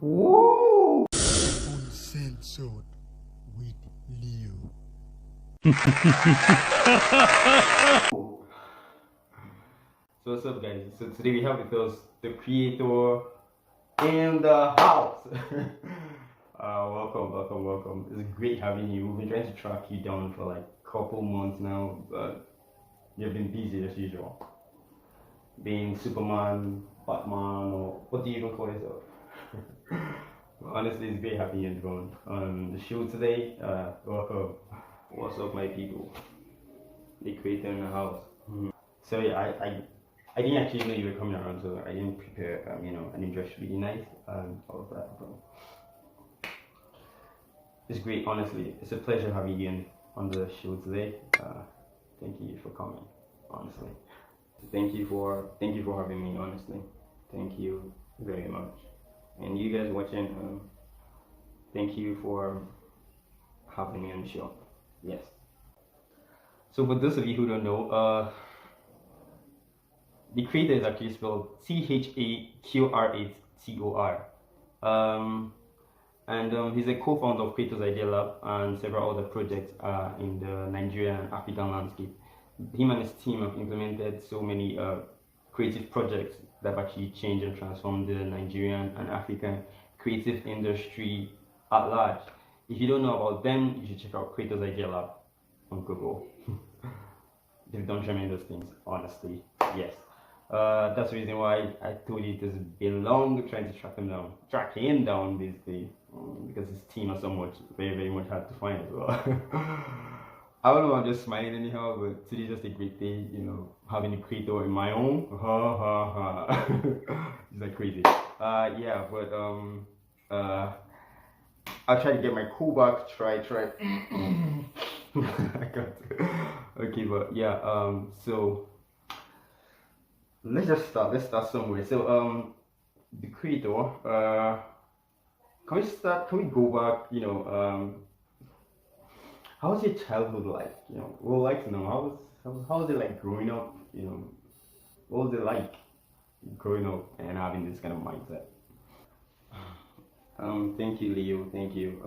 Woo! Uncensored with Leo. So what's up, guys? So today we have with us the creator in the house. Welcome. It's great having you. We've been trying to track you down for like a couple months now, but you've been busy as usual. Being Superman, Batman, or what do you even call yourself? Honestly, it's great having you on the show today. Welcome. What's up, my people? The creator in the house. So yeah, I didn't actually know you were coming around, so I didn't prepare. I didn't dress really nice and all of that. But it's great, honestly. It's a pleasure having you on the show today. Thank you for coming, honestly. Thank you for having me, honestly. Thank you very much. And you guys watching, thank you for having me on the show. Yes. So for those of you who don't know, the creator is actually spelled TheQr8tor. He's a co-founder of Creators Idea Lab and several other projects in the Nigerian and African landscape. Him and his team have implemented so many creative projects that have actually changed and transformed the Nigerian and African creative industry at large. If you don't know about them, you should check out Creators Idea Lab on Google. They've done tremendous things, honestly. Yes. That's the reason why I told you it has been long trying to track him down basically, because his team are somewhat very much hard to find as well. I don't know, I'm just smiling anyhow, but today's just a great day, having a creator in my own. It's like crazy. Yeah, but I'll try to get my cool back. Try. I got okay, but yeah, so let's start somewhere. So the creator, can we go back, how was your childhood like? We'd like to know how was it like growing up, what was it like growing up and having this kind of mindset? Thank you, Leo, thank you.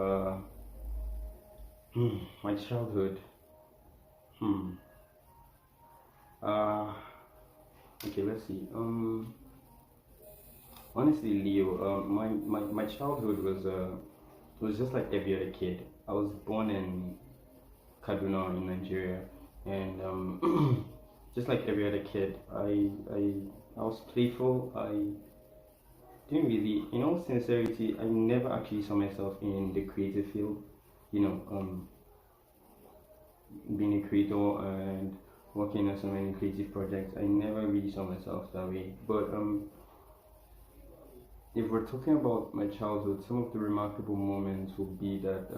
My childhood. Hmm. Uh okay, let's see. Honestly, Leo, my childhood was just like every other kid. I was born in Kaduna in Nigeria, and just like every other kid, I was playful. I didn't really, in all sincerity, I never actually saw myself in the creative field. You know, being a creator and working on so many creative projects, I never really saw myself that way. But if we're talking about my childhood, some of the remarkable moments would be that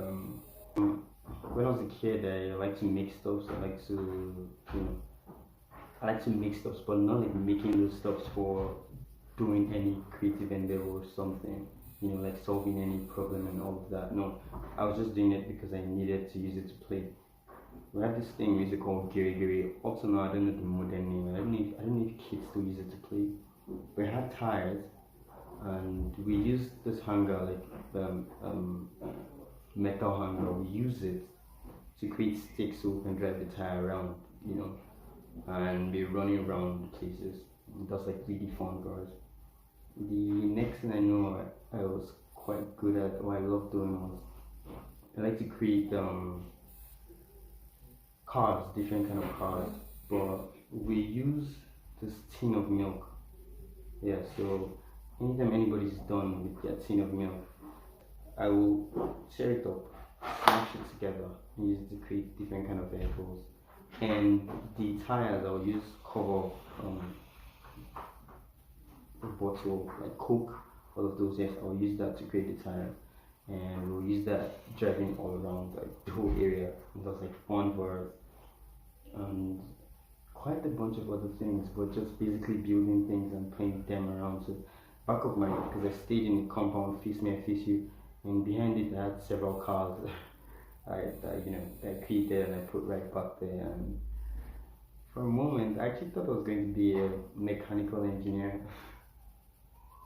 when I was a kid, I like to make stuff. I like to make stuff, but not like making those stuffs for doing any creative endeavor or something. Like solving any problem and all of that. No, I was just doing it because I needed to use it to play. We have this thing music called Giri Giri. Also now I don't know the modern name. I don't know if kids still use it to play. We had tires and we used this hanger like metal hanger. We use it to create sticks so we can drive the tire around, and be running around places. That's like really fun for us. The next thing I know I was quite good at, what I love doing was I like to create cars, different kind of cars, but we use this tin of milk. Yeah, so anytime anybody's done with their tin of milk, I will tear it up, smash it together, and use it to create different kind of vehicles. And the tires I'll use cover a bottle like Coke, all of those. Yes, I'll use that to create the tire, and we'll use that driving all around like the whole area. It was like fun for us, and quite a bunch of other things, but just basically building things and playing them around. So back of my, because I stayed in the compound, face me, I face you, and behind it I had several cars. I created and I put right back there. And for a moment, I actually thought I was going to be a mechanical engineer.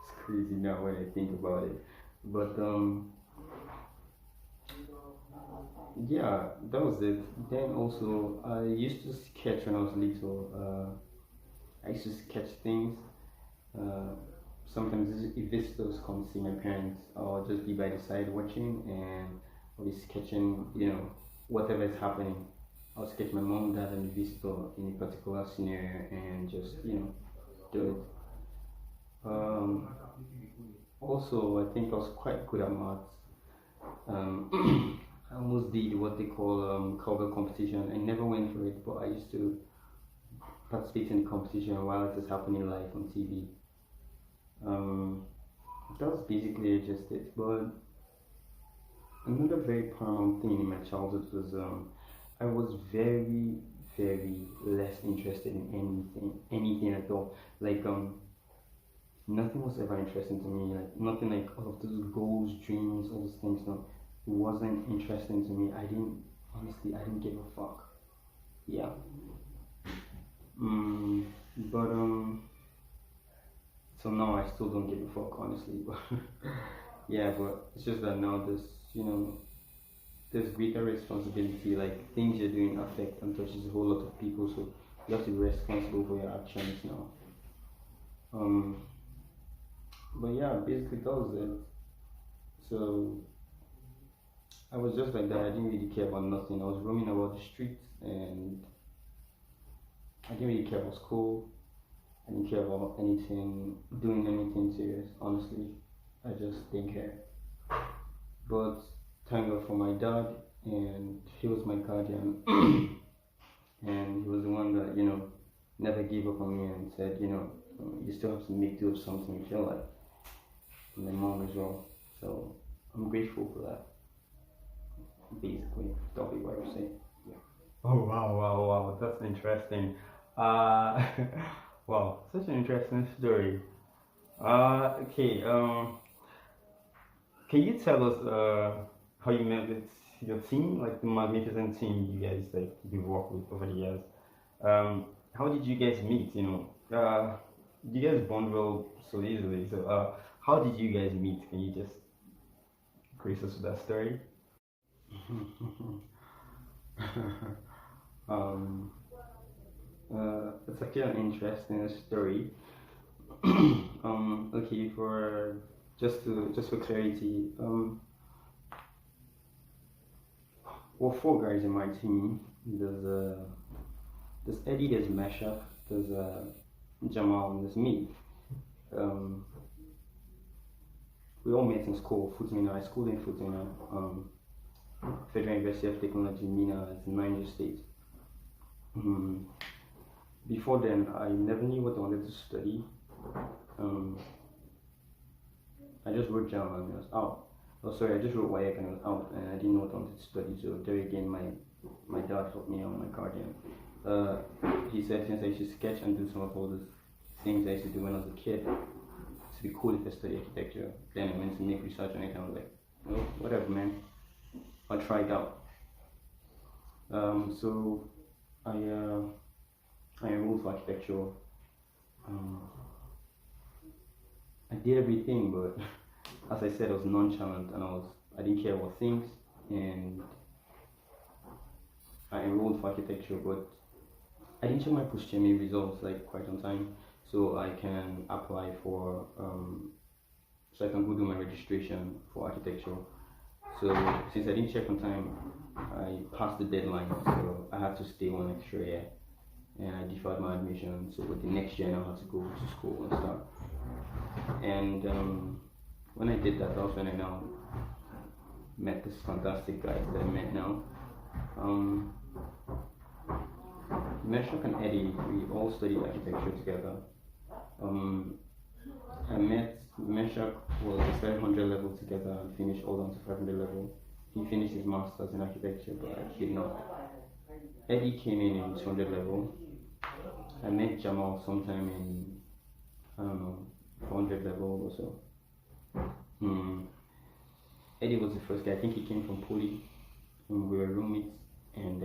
It's crazy now when I think about it. But yeah, that was it. Then also, I used to sketch when I was little. I used to sketch things. Uh, Sometimes if visitors come see my parents, I'll just be by the side watching, and I'll be sketching, whatever is happening. I'll sketch my mom, dad, and the visitor in a particular scenario, and just do it. Um, Also, I think I was quite good at maths. I almost did what they call cover competition. I never went for it, but I used to participate in the competition while it was happening live on TV. Um, that was basically just it. But another very paramount thing in my childhood was I was very, very less interested in anything at all. Like nothing was ever interesting to me. Like nothing like all of those goals, dreams, all those things. No, it wasn't interesting to me. I didn't give a fuck. Yeah. Mm, but so now I still don't give a fuck, honestly. But yeah, but it's just that now you know, there's greater responsibility. Like things you're doing affect and touches a whole lot of people, so you have to be responsible for your actions now. Um, but yeah, basically that was it. So I was just like that. I didn't really care about nothing. I was roaming about the streets, and I didn't really care about school. I didn't care about anything, doing anything serious. Honestly, I just didn't care. But thank God for my dad, and he was my guardian, and he was the one that never gave up on me and said, you still have to make do with something with your life. And my mom as well. So I'm grateful for that. Basically, that'll be what I would say. Yeah. Oh wow, wow, wow! That's interesting. Uh, wow, such an interesting story. Okay. Can you tell us how you met with your team, like the magnificent team you guys like you work with over the years? How did you guys meet? You guys bond well so easily. So, how did you guys meet? Can you just grace us with that story? um, it's actually an interesting story. Okay, for just for clarity, well, four guys in my team. There's Eddie, there's Meshup, there's Jamal, and there's me. Um, we all met in school, Futimina. I schooled in Futimina, Federal University of Technology, Mina, it's in Niger State. Before then, I never knew what I wanted to study. Um, I just wrote down and it was out. Oh, sorry, I just wrote WIAC and it was out, and I didn't know what I wanted to study. So there again, my dad helped me out, my guardian. He said since I used to sketch and do some of all those things I used to do when I was a kid, it'd be cool if I study architecture. Then I went to make research on it, and I was like, well, whatever, man. I'll try it out. So I enrolled for architecture. Um, I did everything, but as I said, I was nonchalant and I didn't care about things, and I enrolled for architecture, but I didn't check my post-GMA results like quite on time, so I can apply for so I can go do my registration for architecture. So since I didn't check on time, I passed the deadline, so I had to stay one extra year, and I deferred my admission. So the next year, I had to go to school and start. And when I did that, that's when I now met this fantastic guy that I met now. Meshach and Eddie, we all studied architecture together. I met Meshach was 700 level together and finished all down to 500 level. He finished his masters in architecture, but I did not. Eddie came in 200 level. I met Jamal sometime in, I don't know, 400 level or so. Eddie was the first guy. I think he came from Poly. We were roommates, and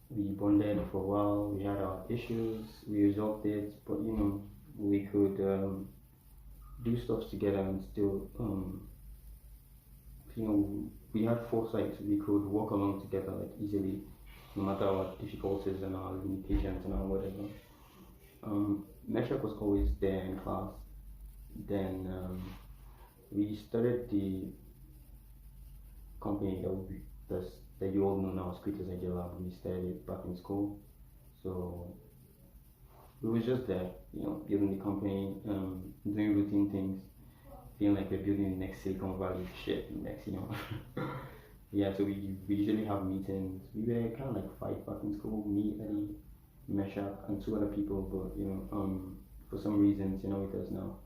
we bonded for a while. We had our issues. We resolved it, but we could do stuff together and still, we had foresight. We could walk along together like easily, no matter our difficulties and our limitations and our whatever. Meshach was always there in class. Then we started the company that you all know now as Creators Idea Lab. We started it back in school. So we was just there, building the company, doing routine things, feeling like we're building the next Silicon Valley shit next, Yeah, so we usually have meetings. We were kind of like five back in school, me, Eddie, Meshach, and two other people, but for some reasons, with us now.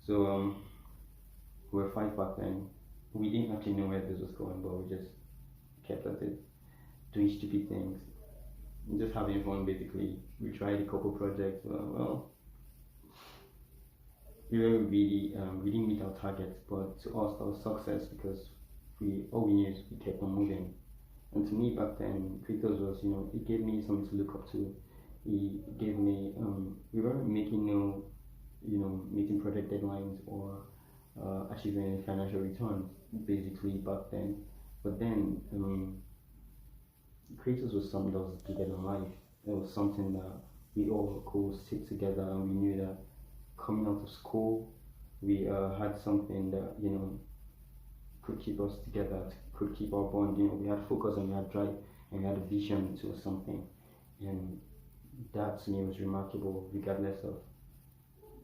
So we were five back then. We didn't actually know where this was going, but we just kept at it, doing stupid things, just having fun basically. We tried a couple projects. Well, we were really we didn't meet our targets, but to us that was success because all we knew is we kept on moving. And to me back then, Creators was it gave me something to look up to. It gave me we weren't making no meeting project deadlines or achieving any financial returns basically back then. But then Creators was something that was bigger than life. It was something that we all could sit together and we knew that coming out of school, we had something that could keep us together, could keep our bond. We had focus and we had drive and we had a vision to something, and that to me was remarkable, regardless of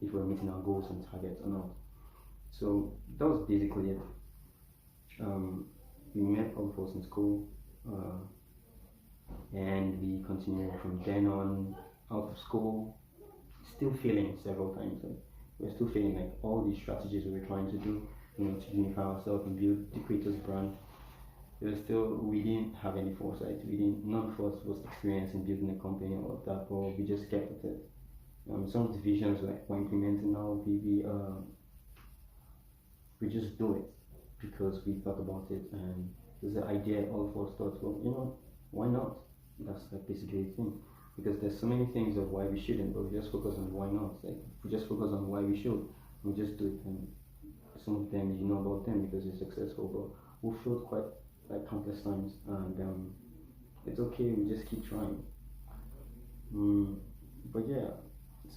if we were meeting our goals and targets or not. So that was basically it. We met all of us in school, and we continued from then on out of school, still failing several times. Like, we're still feeling like all these strategies we were trying to do, to unify ourselves and build the Creators brand. We didn't have any foresight. None of us was experienced in building a company or that, but we just kept at it. Some of the visions we're implementing now, we just do it because we thought about it, and there's an idea all of us thought, well, why not? That's like basically the thing. Because there's so many things of why we shouldn't, but we just focus on why not. Like, we just focus on why we should, we just do it. And some of them you know about them because you're successful, but we failed quite like countless times, and it's okay. We just keep trying. But yeah,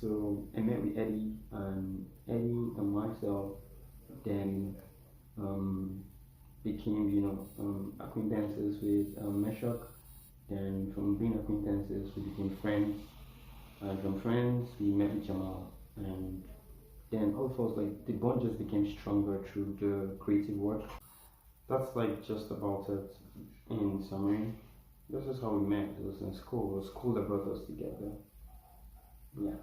so I met with Eddie and myself, then became acquaintances with Meshach. Then from being acquaintances, we became friends, and from friends we met with Jamal, and then all of us, like, the bond just became stronger through the creative work. That's like just about it in summary. This is how we met. It was in school. It was school that brought us together. Yeah.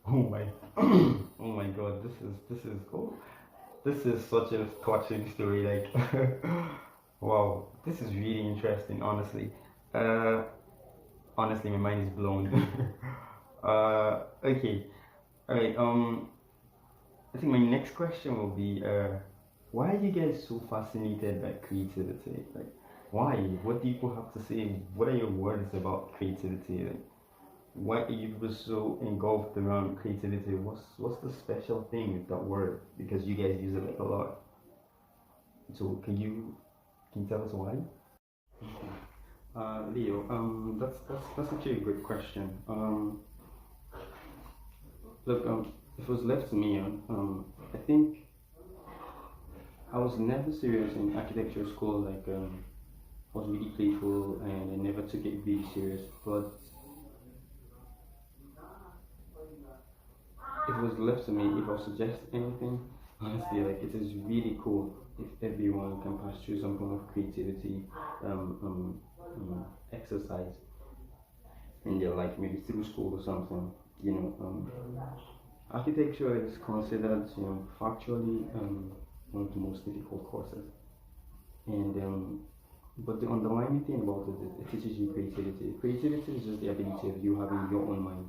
Oh my, oh my God! This is cool. This is such a touching story. Like, wow, this is really interesting. Honestly, honestly, my mind is blown. Okay, all right. I think my next question will be, why are you guys so fascinated by creativity? Like, why? What do people have to say? What are your words about creativity? Like, why are you people so engulfed around creativity? What's the special thing with that word? Because you guys use it like a lot. So can you tell us why? Leo, that's actually a great question. Look, if it was left to me, I think I was never serious in architecture school. Like, I was really playful and I never took it really serious. But if it was left to me, if I suggest anything, honestly, like, it is really cool if everyone can pass through some kind of creativity exercise in their life, maybe through school or something. Architecture is considered, factually one of the most difficult courses, and but the underlying thing about it is it teaches you creativity. Creativity is just the ability of you having your own mind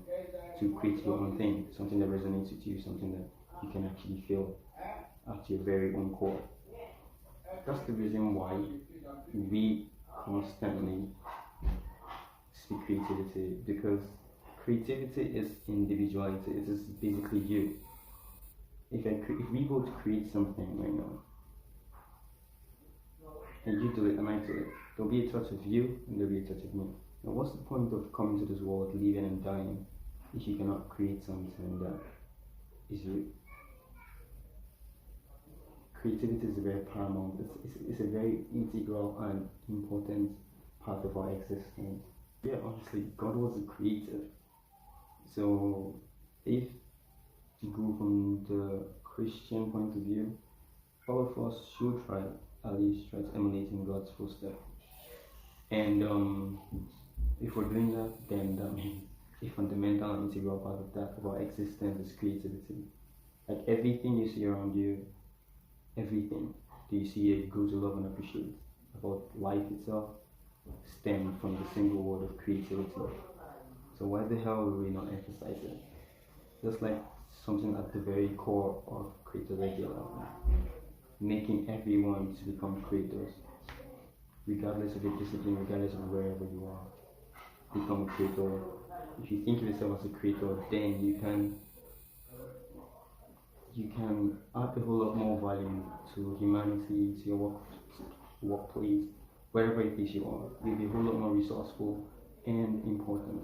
to create your own thing, something that resonates with you, something that you can actually feel at your very own core. That's the reason why we constantly speak creativity, because creativity is individuality. It is basically you. if we both create something right now, and you do it and I do it, there'll be a touch of you and there'll be a touch of me. Now, what's the point of coming to this world, living and dying, if you cannot create something that is you? Creativity is very paramount. It's a very integral and important part of our existence. Yeah, honestly, God was a creator. So, if you go from the Christian point of view, all of us should try, at least try to emulate in God's footsteps. And if we're doing that, then that means a fundamental and integral part of that, of our existence, is creativity. Like everything you see around you, everything that you see a good to love and appreciate about life itself stem from the single word of creativity. So why the hell would we not emphasize it? Just like something at the very core of TheQr8tor, making everyone to become creators, regardless of your discipline, regardless of wherever you are. Become a creator. If you think of yourself as a creator, then you can add a whole lot more value to humanity, to your workplace, wherever it is you are. You'll be a whole lot more resourceful and important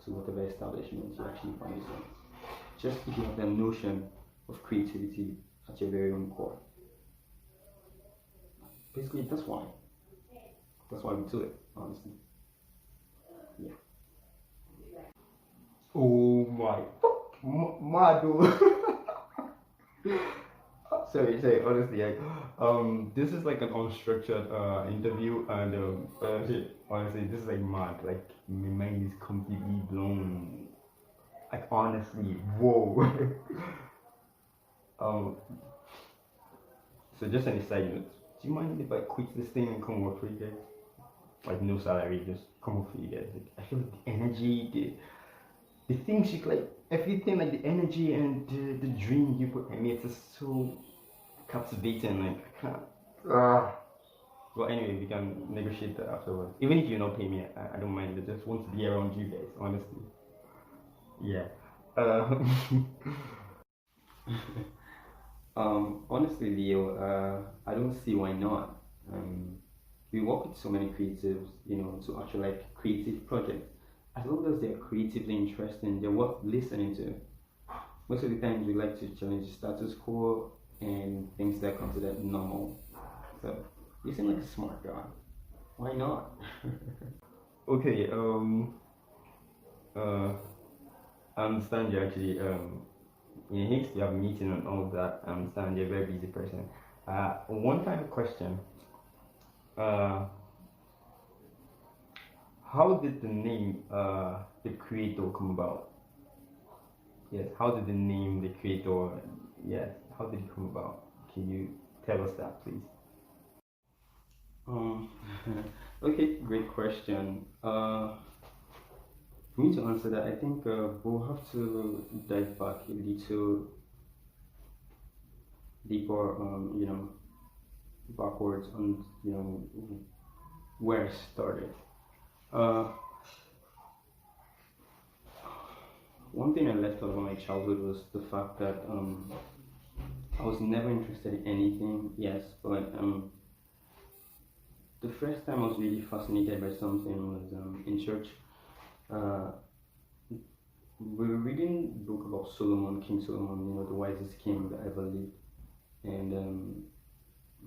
to whatever establishment you actually find yourself. Just if you have that notion of creativity at your very own core. Basically, that's why. That's why we do it, honestly. Yeah. Oh my fuck, mad. Sorry, honestly, this is like an unstructured interview, and honestly, this is like mad. Like, my mind is completely blown. Like, honestly, whoa. um, so just an aside note, do you mind if I quit this thing and come work for you guys? Like, no salary, just come work for you guys. Like, I feel like the energy, the things you like, everything, like the energy and the dream you put in me, it's just so captivating. Like, I can't. Well, anyway, we can negotiate that afterwards. Even if you don't pay me, I don't mind. I just want to be around you guys, honestly. Yeah. Uh, honestly, Leo, I don't see why not. We work with so many creatives, to actually like creative projects. As long as they're creatively interesting, they're worth listening to. Most of the times, we like to challenge the status quo and things that are considered normal. So, you seem like a smart guy. Why not? Okay. Uh, I understand you actually. In Hicks, you have a meeting and all of that. I understand you're a very busy person. One final question. Uh, how did the name TheQr8tor come about? Yes, how did the name TheQr8tor? Yes, how did it come about? Can you tell us that, please? Um, okay, great question. For me to answer that, I think we'll have to dive back a little deeper, backwards on, where I started. Uh, One thing I left out of my childhood was the fact that I was never interested in anything, yes, but the first time I was really fascinated by something was in church. Uh, we were reading a book about Solomon, King Solomon, the wisest king that ever lived. And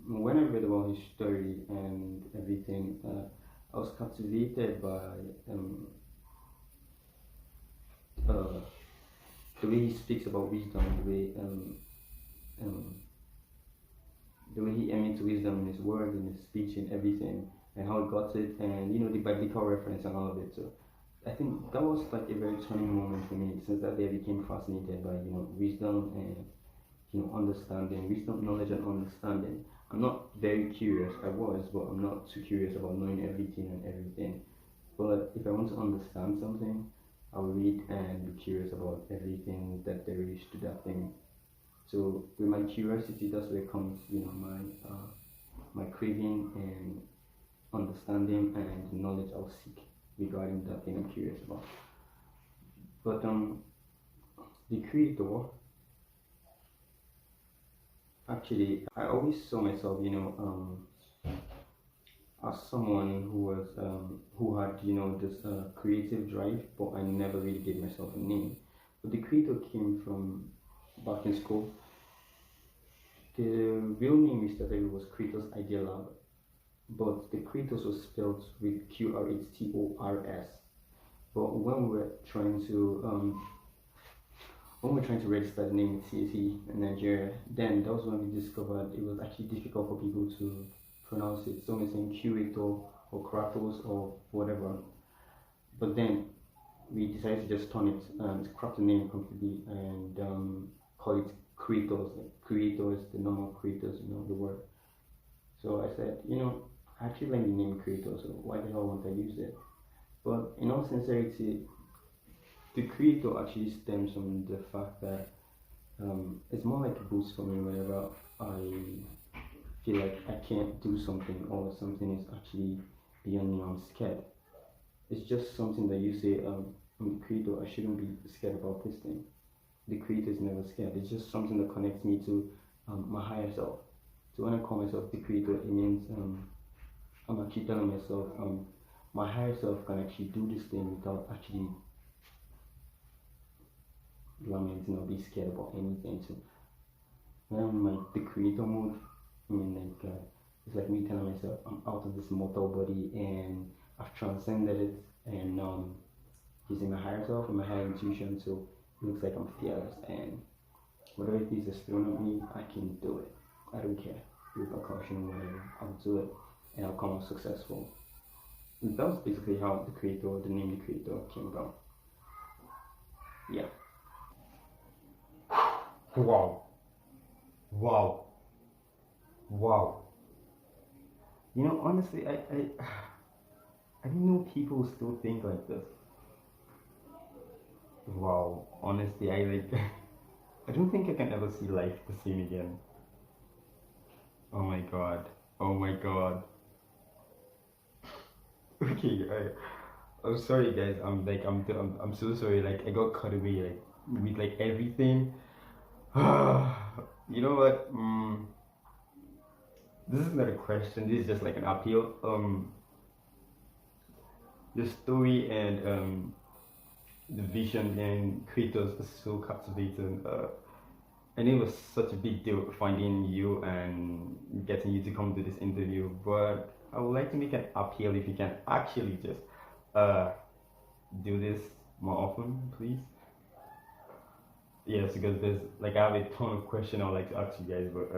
when I read about his story and everything, I was captivated by uh, the way he speaks about wisdom, the way he emits wisdom in his words, in his speech, and everything, and how he got it, and the biblical reference and all of it. So I think that was like a very turning moment for me. Since that day, I became fascinated by wisdom and understanding, wisdom, knowledge, and understanding. I'm not very curious. I was, but I'm not too curious about knowing everything and everything. But if I want to understand something, I'll read and be curious about everything that there is to that thing. So with my curiosity, that's where comes, my craving and understanding and knowledge I'll seek regarding that thing I'm curious about. But TheQr8tor Actually, I always saw myself, as someone who had, this creative drive, but I never really gave myself a name. But the creator came from back in school. The real name we started with was Creators Idea Lab, but the Creators was spelled with QR8TORS. But when we were trying to register the name with CAC in Nigeria, then that was when we discovered it was actually difficult for people to pronounce it. Some are saying curator or Kratos or whatever. But then we decided to just turn it and scrap the name completely and call it creators. Like creators, the normal creators, the word. So I said, I actually like the name creator, so why the hell won't I use it? But in all sincerity, the creator actually stems from the fact that it's more like a boost for me whenever I feel like I can't do something or something is actually beyond me. I'm scared. It's just something that you say, I'm the creator, I shouldn't be scared about this thing. The creator is never scared. It's just something that connects me to my higher self. So when I call myself the creator, it means I'm actually telling myself my higher self can actually do this thing without actually lamenting or be scared about anything. So when I'm in the creator mode, it's like me telling myself I'm out of this mortal body and I've transcended it and using my higher self and my higher intuition. So it looks like I'm fearless and whatever it is that's thrown at me, I can do it. I don't care. Repercussion, whatever, I'll do it and I'll come out successful. And that was basically how the name the creator came about. Yeah. Wow. Wow. Wow. Honestly, I didn't know people still think like this. Wow. Honestly, I like I don't think I can ever see life the same again. Oh my god. Oh my god. Okay, I'm sorry guys. I'm so sorry. Like I got cut away like with like everything. You know what? This is not a question. This is just like an appeal. The story and the vision and creators is so captivating. And it was such a big deal finding you and getting you to come to this interview. But I would like to make an appeal if you can actually just uh, do this more often, please. Yes, because there's like I have a ton of questions I'd like to ask you guys, but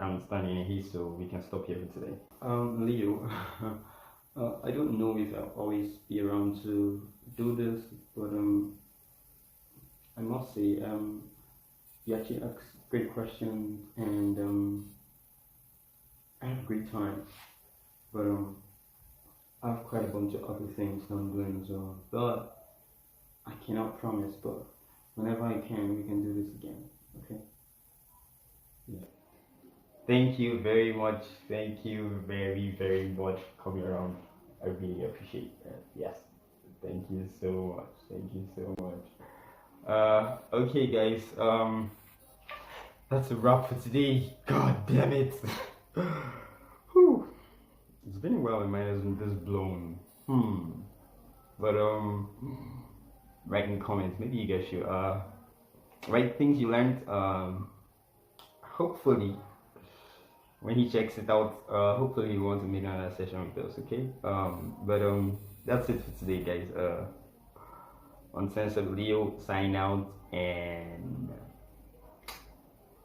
I'm standing in here, so we can stop here for today. Leo, I don't know if I'll always be around to do this, but I must say you actually asked great questions and I had a great time. But I have quite a bunch of other things I'm doing as well. But I cannot promise. But whenever I can, we can do this again. Okay? Yeah. Thank you very much. Thank you very, very much for coming around. I really appreciate that. Yes. Thank you so much. Thank you so much. Okay, guys. That's a wrap for today. God damn it. Whew. It's been a while. My mind hasn't this blown. But write in comments. Maybe you guys should write things you learned. Hopefully when he checks it out, hopefully he wants to make another session with us. Okay. But that's it for today, guys. Uncensored Leo sign out and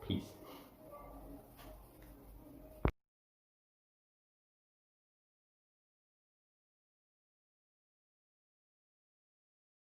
peace.